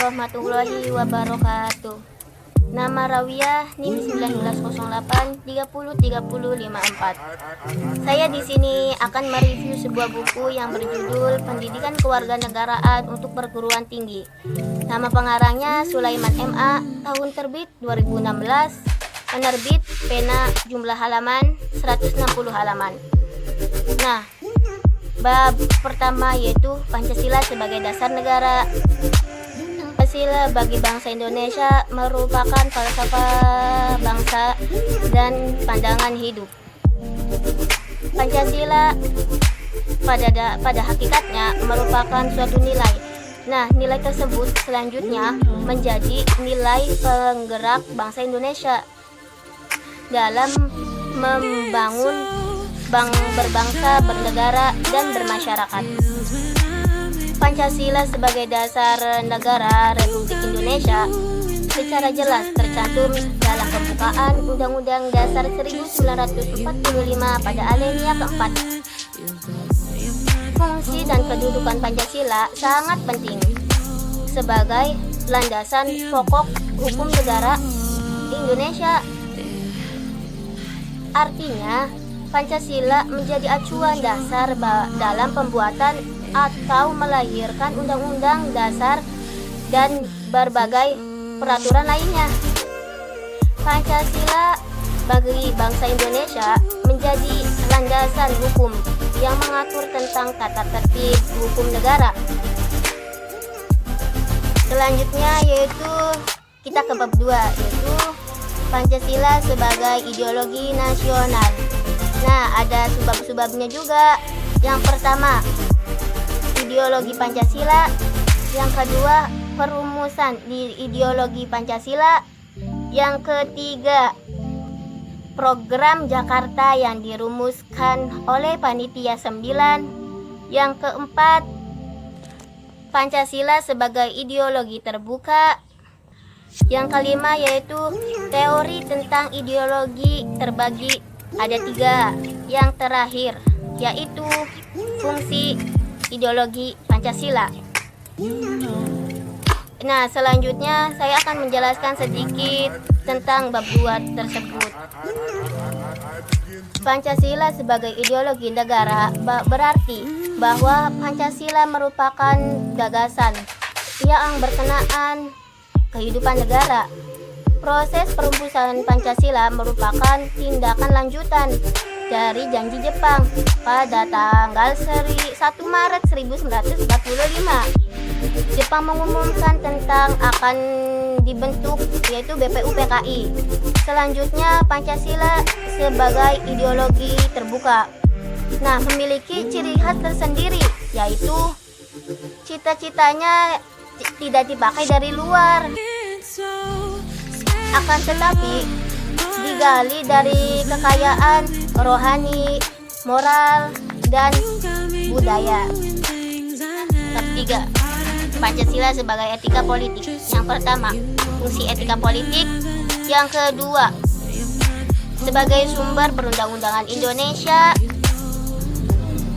warahmatullahi wabarakatuh. Nama Rawiyah NIM 1908 303054. Saya di sini akan mereview sebuah buku yang berjudul Pendidikan Kewarganegaraan untuk Perguruan Tinggi. Nama pengarangnya Sulaiman MA, tahun terbit 2016, penerbit Pena, jumlah halaman 160 halaman. Nah, bab pertama yaitu Pancasila sebagai dasar negara. Pancasila bagi bangsa Indonesia merupakan falsafah bangsa dan pandangan hidup. Pancasila pada hakikatnya merupakan suatu nilai. Nah, nilai tersebut selanjutnya menjadi nilai penggerak bangsa Indonesia dalam membangun berbangsa, bernegara, dan bermasyarakat. Pancasila sebagai dasar negara Republik Indonesia secara jelas tercantum dalam pembukaan Undang-Undang Dasar 1945 pada alinea keempat. Fungsi dan kedudukan Pancasila sangat penting sebagai landasan pokok hukum negara Indonesia. Artinya, Pancasila menjadi acuan dasar dalam pembuatan atau melahirkan undang-undang dasar dan berbagai peraturan lainnya. Pancasila bagi bangsa Indonesia menjadi landasan hukum yang mengatur tentang tata tertib hukum negara. Selanjutnya yaitu kita ke bab 2, yaitu Pancasila sebagai ideologi nasional. Nah, ada sebab-sebabnya juga. Yang pertama, ideologi Pancasila. Yang kedua, perumusan di ideologi Pancasila. Yang ketiga, program Jakarta yang dirumuskan oleh Panitia 9. Yang keempat, Pancasila sebagai ideologi terbuka. Yang kelima yaitu teori tentang ideologi terbagi. Ada 3. Yang terakhir yaitu fungsi ideologi Pancasila. Nah, selanjutnya saya akan menjelaskan sedikit tentang bab 2 tersebut. Pancasila sebagai ideologi negara berarti bahwa Pancasila merupakan gagasan yang berkenaan kehidupan negara. Proses perumusan Pancasila merupakan tindakan lanjutan dari janji Jepang pada tanggal 1 Maret 1945. Jepang mengumumkan tentang akan dibentuk yaitu BPUPKI. Selanjutnya Pancasila sebagai ideologi terbuka. Nah, memiliki ciri khas tersendiri yaitu cita-citanya tidak dipakai dari luar, akan tetapi digali dari kekayaan rohani, moral, dan budaya. Ketiga, Pancasila sebagai etika politik. Yang pertama, fungsi etika politik. Yang kedua, sebagai sumber perundang-undangan Indonesia,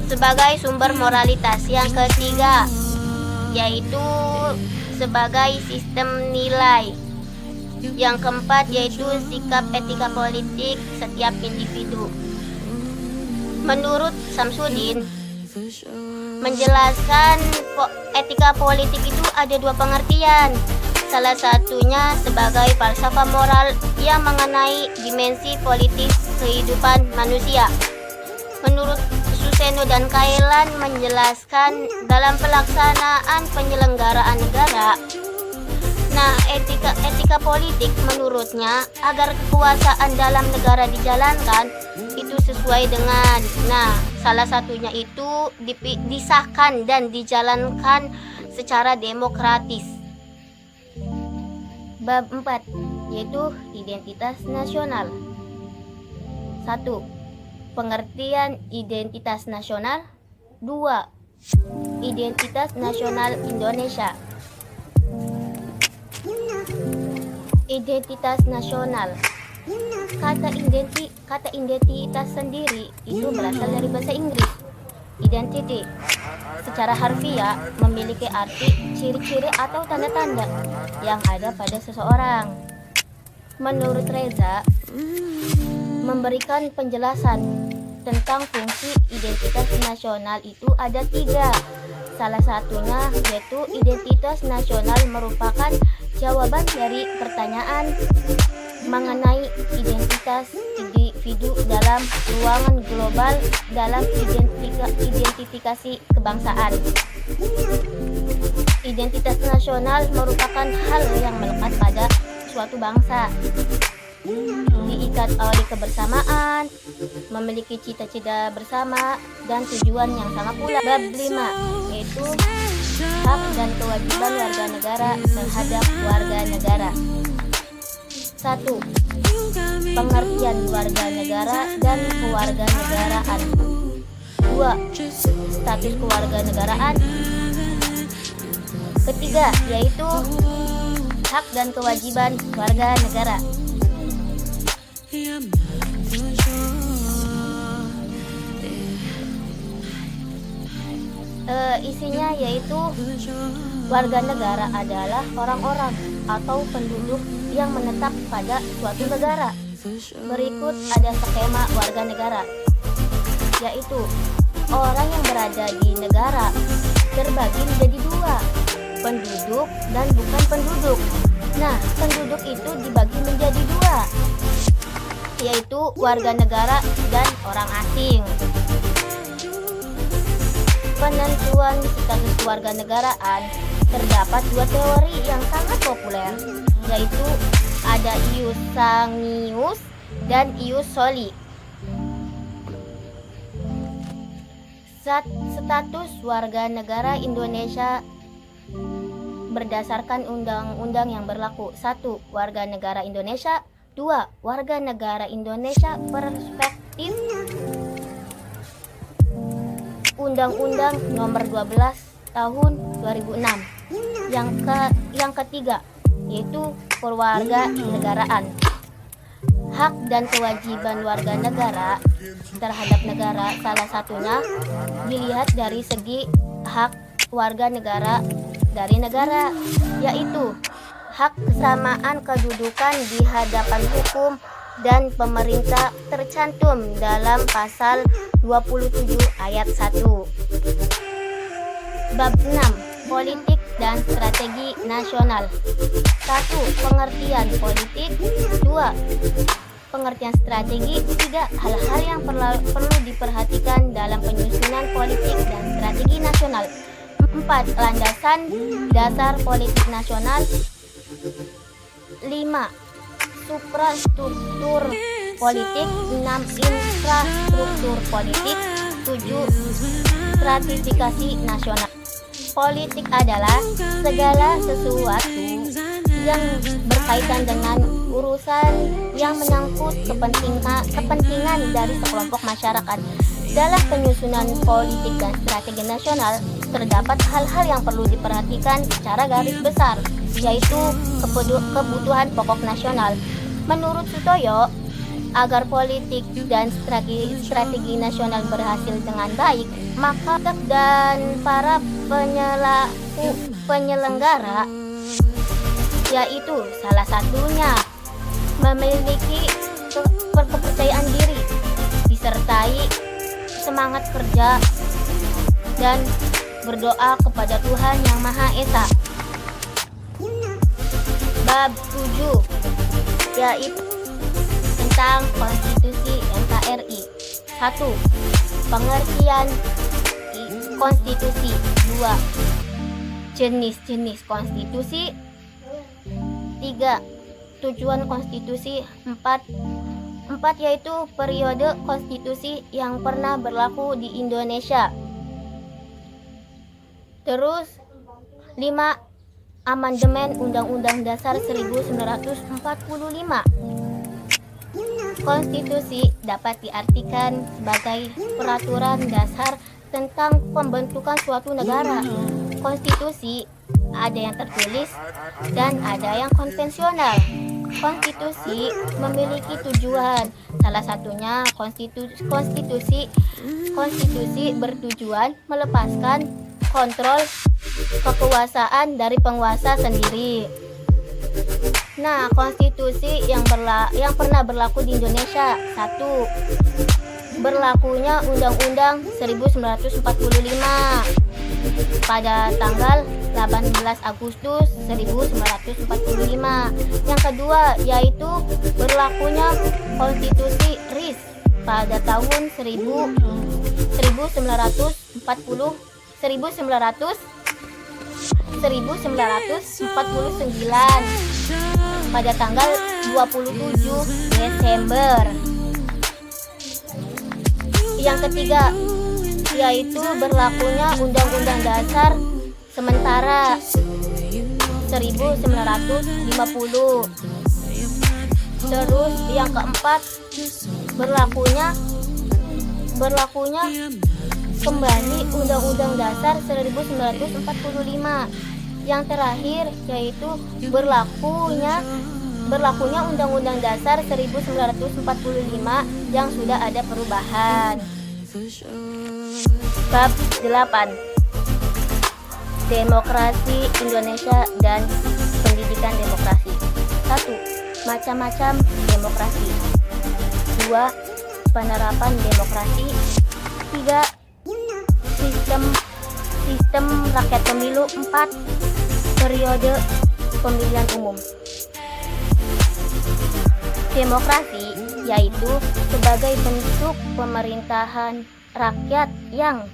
sebagai sumber moralitas. Yang ketiga, yaitu sebagai sistem nilai. Yang keempat yaitu sikap etika politik setiap individu. Menurut Samsudin, menjelaskan etika politik itu ada 2 pengertian. Salah satunya sebagai falsafah moral yang mengenai dimensi politis kehidupan manusia. Menurut Suseno dan Kailan menjelaskan dalam pelaksanaan penyelenggaraan negara. Nah, etika politik menurutnya agar kekuasaan dalam negara dijalankan itu sesuai dengan, salah satunya itu disahkan dan dijalankan secara demokratis. Bab 4 yaitu identitas nasional. 1. Pengertian identitas nasional. 2. Identitas nasional Indonesia. Identitas nasional. Kata identitas sendiri itu berasal dari bahasa Inggris. identity. Secara harfiah memiliki arti, ciri-ciri atau tanda-tanda yang ada pada seseorang. Menurut Reza, memberikan penjelasan tentang fungsi identitas nasional itu ada 3. Salah satunya yaitu identitas nasional merupakan jawaban dari pertanyaan mengenai identitas individu dalam ruangan global dalam identifikasi kebangsaan. Identitas nasional merupakan hal yang melekat pada suatu bangsa, diikat oleh kebersamaan, memiliki cita-cita bersama dan tujuan yang sama pula. Bab 5 yaitu hak dan kewajiban warga negara terhadap warga negara. 1. Pengertian warga negara dan kewarganegaraan. 2. Status kewarganegaraan. Ketiga yaitu hak dan kewajiban warga negara. Isinya yaitu warga negara adalah orang-orang atau penduduk yang menetap pada suatu negara. Berikut ada skema warga negara, yaitu orang yang berada di negara terbagi menjadi 2, penduduk dan bukan penduduk. Nah, penduduk itu dibagi menjadi 2, yaitu warga negara dan orang asing. Penentuan status kewarganegaraan terdapat 2 teori yang sangat populer, yaitu ada ius sanguinis dan ius soli. Status warga negara Indonesia berdasarkan undang-undang yang berlaku. 1. Warga negara Indonesia. 2. Warga negara Indonesia perspektif Undang-Undang Nomor 12 Tahun 2006. Yang ketiga yaitu kewarga negaraan. Hak dan kewajiban warga negara terhadap negara salah satunya dilihat dari segi hak warga negara dari negara, yaitu hak kesamaan kedudukan di hadapan hukum dan pemerintah tercantum dalam pasal 27 ayat 1. Bab 6. Politik dan strategi nasional. 1. Pengertian politik. 2. Pengertian strategi. 3. Hal-hal yang perlu diperhatikan dalam penyusunan politik dan strategi nasional. 4. Landasan dasar politik nasional. 5. Suprastruktur politik. 6. Infrastruktur politik. 7. Stratifikasi nasional. Politik adalah segala sesuatu yang berkaitan dengan urusan yang menyangkut kepentingan dari sekelompok masyarakat. Dalam penyusunan politik dan strategi nasional, terdapat hal-hal yang perlu diperhatikan secara garis besar, yaitu kebutuhan pokok nasional. Menurut Sutoyo, agar politik dan strategi nasional berhasil dengan baik, maka dan para penyelenggara, yaitu salah satunya memiliki kepercayaan diri, disertai semangat kerja dan berdoa kepada Tuhan Yang Maha Esa. Bab 7 yaitu tentang konstitusi NKRI. 1. Pengertian konstitusi. 2. Jenis-jenis konstitusi. 3. Tujuan konstitusi. 4 yaitu periode konstitusi yang pernah berlaku di Indonesia. Terus 5. Amandemen Undang-Undang Dasar 1945. Konstitusi dapat diartikan sebagai peraturan dasar tentang pembentukan suatu negara. Konstitusi ada yang tertulis dan ada yang konvensional. Konstitusi memiliki tujuan. Salah satunya konstitusi bertujuan melepaskan kontrol kekuasaan dari penguasa sendiri. Nah, konstitusi yang pernah berlaku di Indonesia. 1. Berlakunya Undang-Undang 1945 pada tanggal 18 Agustus 1945. Yang kedua yaitu berlakunya Konstitusi RIS pada tahun 1949 pada tanggal 27 Desember. Yang ketiga yaitu berlakunya Undang-Undang Dasar sementara 1950. Terus yang keempat berlakunya kembali Undang-Undang Dasar 1945. Yang terakhir yaitu berlakunya Undang-Undang Dasar 1945 yang sudah ada perubahan. Bab 8. Demokrasi Indonesia dan pendidikan demokrasi. 1. Macam-macam demokrasi. 2. Penerapan demokrasi. 3. Sistem rakyat pemilu. 4. Periode pemilihan umum. Demokrasi yaitu sebagai bentuk pemerintahan rakyat yang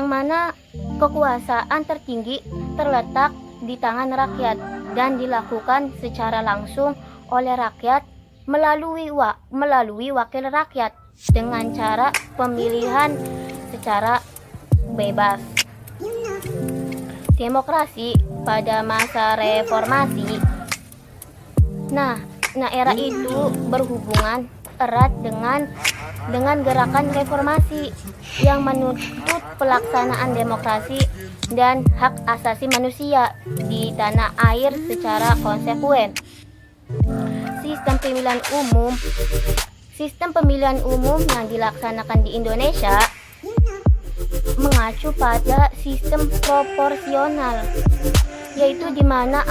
mana kekuasaan tertinggi terletak di tangan rakyat dan dilakukan secara langsung oleh rakyat melalui wakil rakyat dengan cara pemilihan secara bebas. Demokrasi pada masa reformasi. Nah, era itu berhubungan erat dengan gerakan reformasi yang menuntut pelaksanaan demokrasi dan hak asasi manusia di tanah air secara konsekuen. Sistem pemilihan umum yang dilaksanakan di Indonesia mengacu pada sistem proporsional, yaitu di mana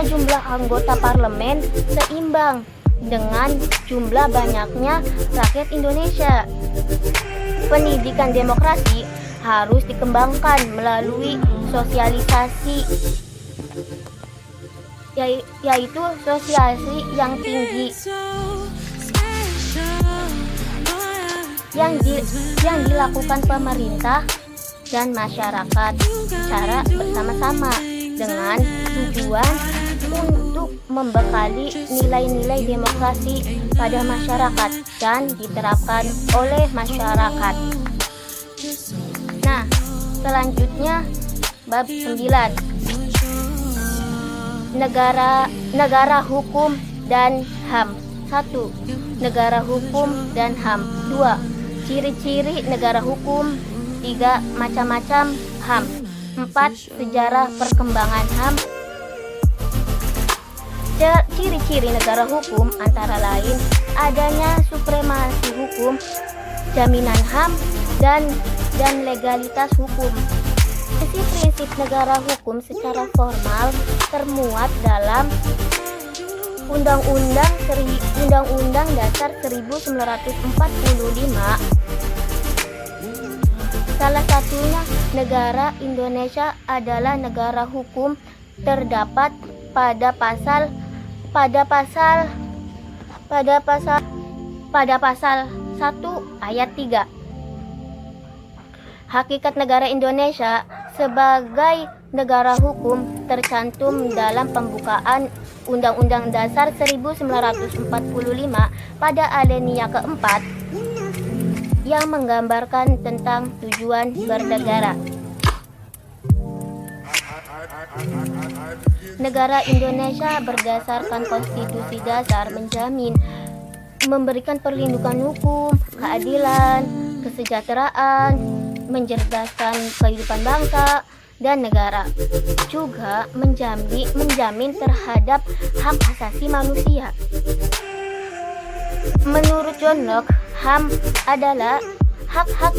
jumlah anggota parlemen seimbang dengan jumlah banyaknya rakyat Indonesia. Pendidikan demokrasi harus dikembangkan melalui sosialisasi, yaitu sosialisasi yang tinggi yang dilakukan pemerintah dan masyarakat secara bersama-sama dengan tujuan untuk membekali nilai-nilai demokrasi pada masyarakat dan diterapkan oleh masyarakat. Nah, selanjutnya bab 9. Negara hukum dan HAM. 1. Negara hukum dan HAM. 2. Ciri-ciri negara hukum. 3. Macam-macam HAM. 4. Sejarah perkembangan HAM. Ciri-ciri negara hukum antara lain adanya supremasi hukum, jaminan HAM, dan legalitas hukum. Prinsip negara hukum secara formal termuat dalam Undang-Undang Dasar 1945. Salah satunya negara Indonesia adalah negara hukum terdapat pada pasal 1 ayat 3. Hakikat negara Indonesia sebagai negara hukum tercantum dalam pembukaan Undang-Undang Dasar 1945 pada alinea keempat yang menggambarkan tentang tujuan bernegara. Negara Indonesia berdasarkan konstitusi dasar memberikan perlindungan hukum, keadilan, kesejahteraan, mencerdaskan kehidupan bangsa, dan negara. Juga menjamin terhadap hak asasi manusia. Menurut John Locke, HAM adalah hak-hak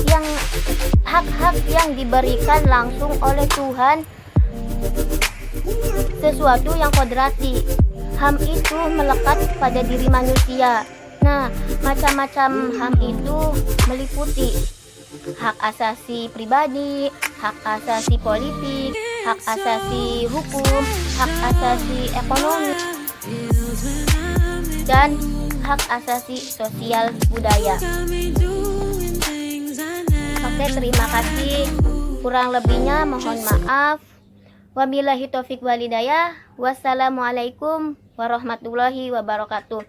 yang diberikan langsung oleh Tuhan, sesuatu yang kodrati. HAM itu melekat pada diri manusia. Nah, macam-macam HAM itu meliputi hak asasi pribadi, hak asasi politik, hak asasi hukum, hak asasi ekonomi, dan hak asasi sosial budaya. Oke, terima kasih. Kurang lebihnya mohon maaf. Wabillahi taufik walhidayah. Wassalamualaikum warahmatullahi wabarakatuh.